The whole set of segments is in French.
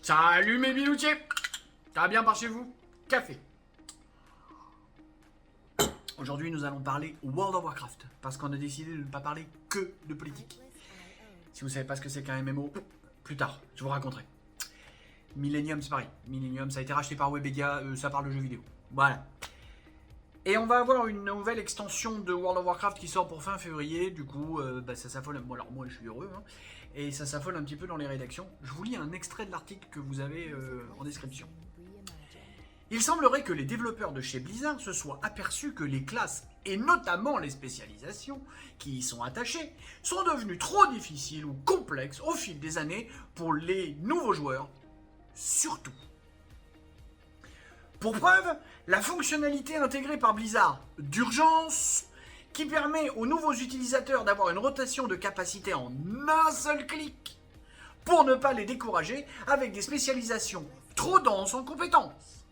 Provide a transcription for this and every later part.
Salut mes biloutiers. Ça va bien par chez vous? Café. Aujourd'hui, nous allons parler World of Warcraft, parce qu'on a décidé de ne pas parler que de politique. Si vous savez pas ce que c'est qu'un MMO, plus tard, je vous raconterai. Millennium, c'est pareil. Millennium, ça a été racheté par Webedia, ça parle de jeux vidéo. Voilà. Et on va avoir une nouvelle extension de World of Warcraft qui sort pour fin février. Du coup, ça s'affole. Bon, alors moi, je suis heureux. Hein, et ça s'affole un petit peu dans les rédactions. Je vous lis un extrait de l'article que vous avez en description. Il semblerait que les développeurs de chez Blizzard se soient aperçus que les classes, et notamment les spécialisations qui y sont attachées, sont devenues trop difficiles ou complexes au fil des années pour les nouveaux joueurs, surtout. Pour preuve, la fonctionnalité intégrée par Blizzard d'urgence, qui permet aux nouveaux utilisateurs d'avoir une rotation de capacité en un seul clic, pour ne pas les décourager avec des spécialisations trop denses en compétences.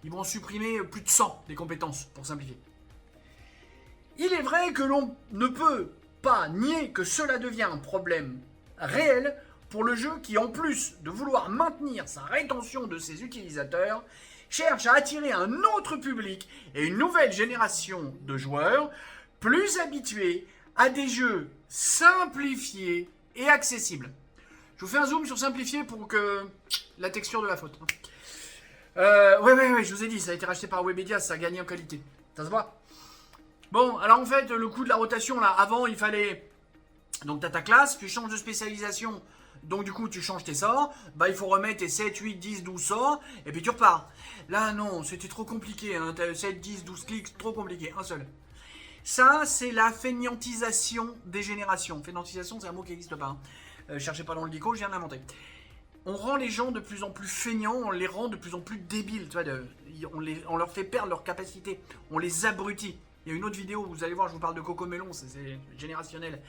Ils vont supprimer plus de 100 des compétences, pour simplifier. Il est vrai que l'on ne peut pas nier que cela devient un problème réel pour le jeu qui, en plus de vouloir maintenir sa rétention de ses utilisateurs, cherche à attirer un autre public et une nouvelle génération de joueurs plus habitués à des jeux simplifiés et accessibles. Je vous fais un zoom sur simplifié pour que la texture de la faute. Ouais, je vous ai dit, ça a été racheté par Webedia, ça a gagné en qualité. Ça se voit? Bon, alors en fait, le coup de la rotation, là, avant, il fallait... Donc, t'as ta classe, tu changes de spécialisation, donc du coup, tu changes tes sorts. Bah, il faut remettre tes 7, 8, 10, 12 sorts, et puis tu repars. Là, non, c'était trop compliqué, hein. 7, 10, 12 clics, trop compliqué, un seul. Ça, c'est la fainéantisation des générations. Fainéantisation, c'est un mot qui n'existe pas. Hein. Cherchez pas dans le dico, je viens de l'inventer. On rend les gens de plus en plus feignants, on les rend de plus en plus débiles, tu vois, on leur fait perdre leur capacité, on les abrutit. Il y a une autre vidéo, vous allez voir, je vous parle de Cocomelon, c'est générationnel,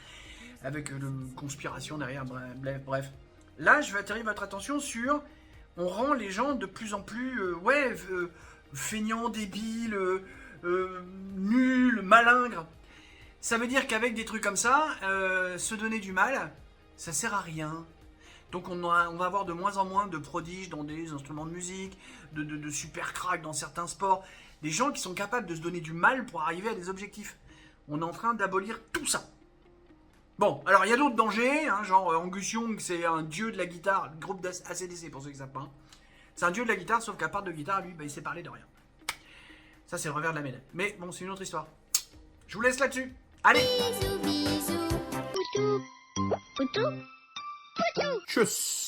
avec une conspiration derrière, bref. Là, je vais attirer votre attention sur, on rend les gens de plus en plus, feignants, débiles, nuls, malingres. Ça veut dire qu'avec des trucs comme ça, se donner du mal, ça sert à rien. Donc on va avoir de moins en moins de prodiges dans des instruments de musique, de super cracks dans certains sports. Des gens qui sont capables de se donner du mal pour arriver à des objectifs. On est en train d'abolir tout ça. Bon, alors il y a d'autres dangers, hein, genre Angus Young, c'est un dieu de la guitare, le groupe ACDC pour ceux qui savent pas. C'est un dieu de la guitare, sauf qu'à part de guitare, lui, il sait parler de rien. Ça c'est le revers de la médaille. Mais bon, c'est une autre histoire. Je vous laisse là-dessus. Allez. Bisous, bisous. Poutou. Poutou. Poutou. Tchuss.